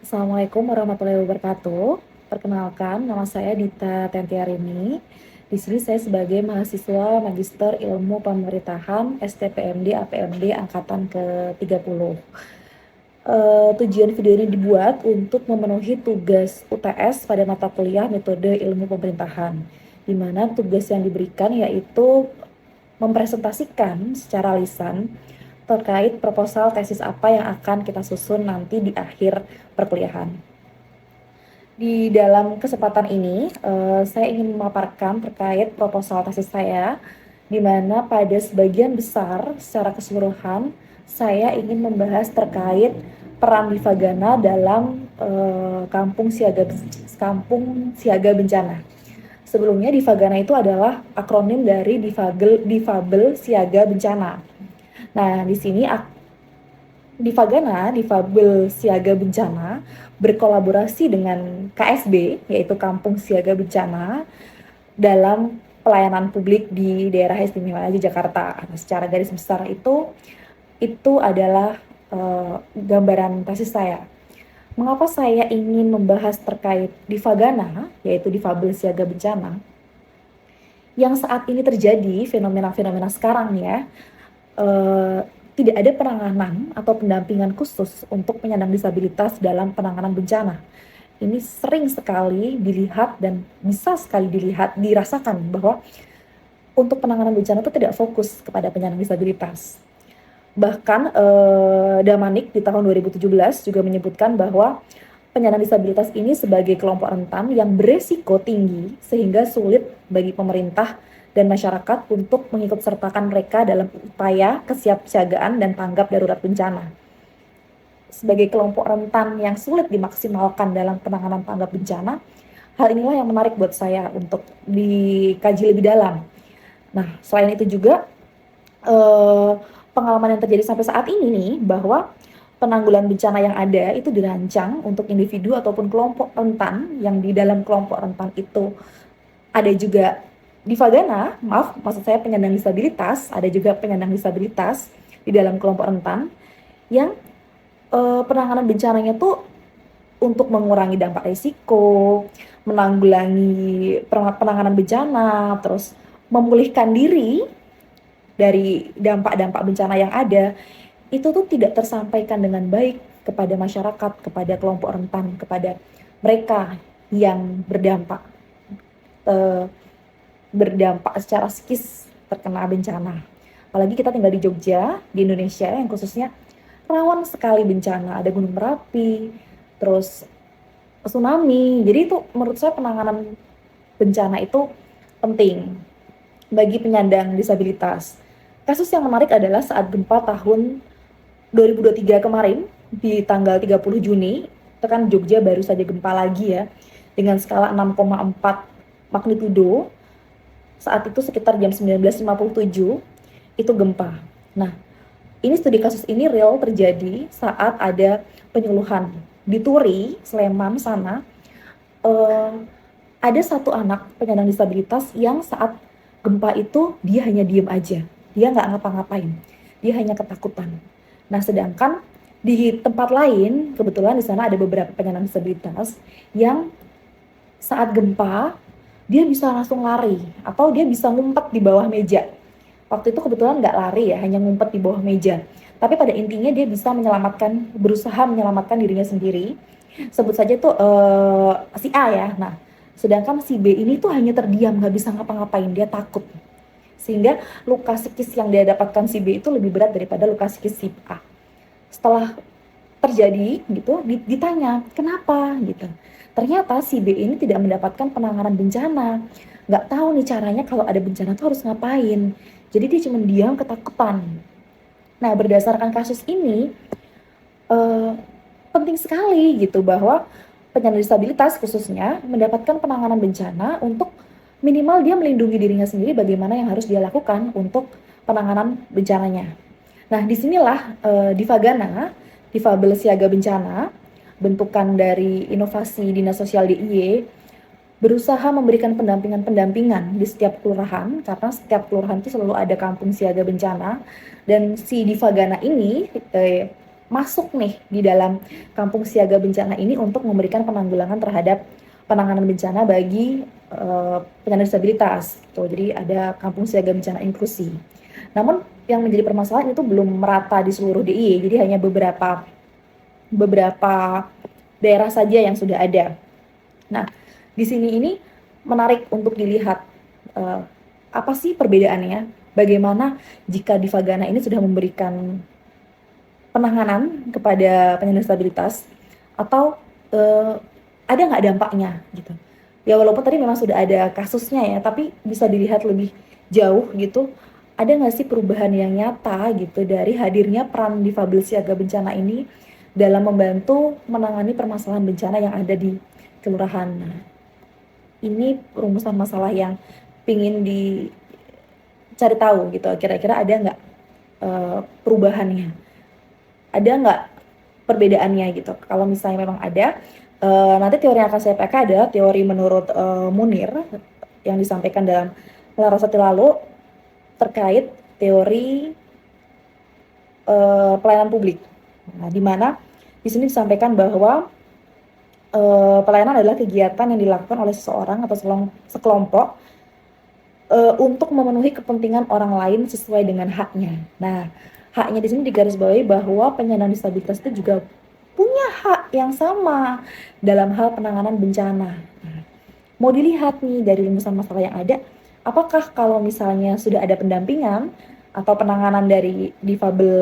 Assalamualaikum warahmatullahi wabarakatuh. Perkenalkan, nama saya Dita Tentiarini. Di sini saya sebagai mahasiswa Magister Ilmu Pemerintahan STPMD APMD Angkatan ke-30. Tujuan video ini dibuat untuk memenuhi tugas UTS pada mata kuliah Metode Ilmu Pemerintahan, di mana tugas yang diberikan yaitu mempresentasikan secara lisan terkait proposal tesis apa yang akan kita susun nanti di akhir perkuliahan. Di dalam kesempatan ini, saya ingin memaparkan terkait proposal tesis saya, di mana pada sebagian besar secara keseluruhan, saya ingin membahas terkait peran Divagana dalam kampung siaga bencana. Sebelumnya Divagana itu adalah akronim dari Difabel Siaga Bencana. Nah, di sini Divagana, Difabel Siaga Bencana, berkolaborasi dengan KSB, yaitu Kampung Siaga Bencana, dalam pelayanan publik di daerah istimewa Yogyakarta. Nah, secara garis besar itu adalah gambaran tesis saya. Mengapa saya ingin membahas terkait Divagana, yaitu Difabel Siaga Bencana, yang saat ini terjadi, fenomena-fenomena sekarang ya, tidak ada penanganan atau pendampingan khusus untuk penyandang disabilitas dalam penanganan bencana. Ini sering sekali dilihat dan bisa sekali dirasakan bahwa untuk penanganan bencana itu tidak fokus kepada penyandang disabilitas. Bahkan Damanik di tahun 2017 juga menyebutkan bahwa penyandang disabilitas ini sebagai kelompok rentan yang beresiko tinggi sehingga sulit bagi pemerintah dan masyarakat untuk mengikutsertakan mereka dalam upaya kesiapsiagaan dan tanggap darurat bencana. Sebagai kelompok rentan yang sulit dimaksimalkan dalam penanganan tanggap bencana, hal inilah yang menarik buat saya untuk dikaji lebih dalam. Nah, selain itu juga pengalaman yang terjadi sampai saat ini nih, bahwa penanggulangan bencana yang ada itu dirancang untuk individu ataupun kelompok rentan, yang di dalam kelompok rentan itu ada juga Divagana, maksud saya penyandang disabilitas, ada juga penyandang disabilitas di dalam kelompok rentan yang penanganan bencananya tuh untuk mengurangi dampak risiko, menanggulangi penanganan bencana, terus memulihkan diri dari dampak-dampak bencana yang ada, itu tuh tidak tersampaikan dengan baik kepada masyarakat, kepada kelompok rentan, kepada mereka yang berdampak secara psikis terkena bencana. Apalagi kita tinggal di Jogja, di Indonesia yang khususnya rawan sekali bencana. Ada Gunung Merapi, terus tsunami. Jadi itu menurut saya penanganan bencana itu penting bagi penyandang disabilitas. Kasus yang menarik adalah saat gempa tahun 2023 kemarin di tanggal 30 Juni, itu kan Jogja baru saja gempa lagi ya, dengan skala 6,4 magnitudo. Saat itu sekitar jam 19.57 itu gempa. Nah, ini studi kasus ini real terjadi saat ada penyuluhan di Turi, Sleman sana. Ada satu anak penyandang disabilitas yang saat gempa itu dia hanya diem aja, dia nggak ngapa-ngapain, dia hanya ketakutan. Nah, sedangkan di tempat lain, kebetulan di sana ada beberapa penyandang disabilitas yang saat gempa dia bisa langsung lari atau dia bisa ngumpet di bawah meja. Waktu itu kebetulan nggak lari ya, hanya ngumpet di bawah meja. Tapi pada intinya dia bisa berusaha menyelamatkan dirinya sendiri. Sebut saja tuh si A ya. Nah, sedangkan si B ini tuh hanya terdiam, nggak bisa ngapa-ngapain, dia takut. Sehingga luka psikis yang dia dapatkan si B itu lebih berat daripada luka psikis si A. Setelah terjadi gitu, ditanya kenapa gitu. Ternyata si B ini tidak mendapatkan penanganan bencana, nggak tahu nih caranya kalau ada bencana tuh harus ngapain. Jadi dia cuma diam ketakutan. Nah, berdasarkan kasus ini penting sekali gitu bahwa penyandang disabilitas khususnya mendapatkan penanganan bencana untuk minimal dia melindungi dirinya sendiri, bagaimana yang harus dia lakukan untuk penanganan bencananya. Nah, disinilah Divagana, Difabel Siaga Bencana, bentukan dari inovasi Dinas Sosial DIY, berusaha memberikan pendampingan di setiap kelurahan, karena setiap kelurahan itu selalu ada kampung siaga bencana, dan si Divagana ini masuk nih di dalam kampung siaga bencana ini untuk memberikan penanggulangan terhadap penanganan bencana bagi penyandang disabilitas. Tuh, jadi ada kampung siaga bencana inklusi. Namun yang menjadi permasalahan itu belum merata di seluruh DIY, jadi hanya beberapa daerah saja yang sudah ada. Nah, di sini ini menarik untuk dilihat apa sih perbedaannya, bagaimana jika di Vagana ini sudah memberikan penanganan kepada penyandang disabilitas, atau ada nggak dampaknya gitu. Ya walaupun tadi memang sudah ada kasusnya ya, tapi bisa dilihat lebih jauh gitu, ada nggak sih perubahan yang nyata gitu dari hadirnya peran difabel siaga bencana ini dalam membantu menangani permasalahan bencana yang ada di kelurahan. Nah, ini rumusan masalah yang pingin dicari tahu gitu, kira-kira ada nggak perubahannya, ada nggak perbedaannya gitu. Kalau misalnya memang ada, nanti teori yang akan saya pakai adalah teori menurut Munir yang disampaikan dalam Larasati lalu terkait teori pelayanan publik. Nah, di mana di sini disampaikan bahwa pelayanan adalah kegiatan yang dilakukan oleh seseorang atau sekelompok untuk memenuhi kepentingan orang lain sesuai dengan haknya. Nah, haknya di sini digarisbawahi bahwa penyandang disabilitas itu juga punya hak yang sama dalam hal penanganan bencana. Nah, mau dilihat nih dari rumusan masalah yang ada, apakah kalau misalnya sudah ada pendampingan atau penanganan dari difabel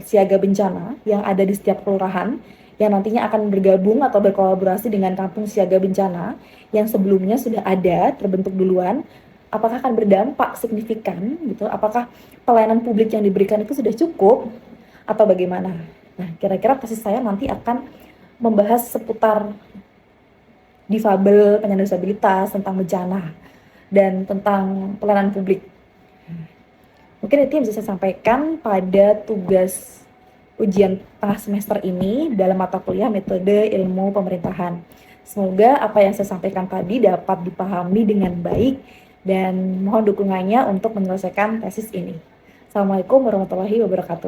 siaga bencana yang ada di setiap kelurahan yang nantinya akan bergabung atau berkolaborasi dengan kampung siaga bencana yang sebelumnya sudah ada terbentuk duluan, apakah akan berdampak signifikan gitu? Apakah pelayanan publik yang diberikan itu sudah cukup atau bagaimana? Nah, kira-kira tesis saya nanti akan membahas seputar difabel, penyandang disabilitas, tentang bencana, dan tentang pelayanan publik. Mungkin itu yang bisa saya sampaikan pada tugas ujian tengah semester ini dalam mata kuliah metode ilmu pemerintahan. Semoga apa yang saya sampaikan tadi dapat dipahami dengan baik dan mohon dukungannya untuk menyelesaikan tesis ini. Assalamualaikum warahmatullahi wabarakatuh.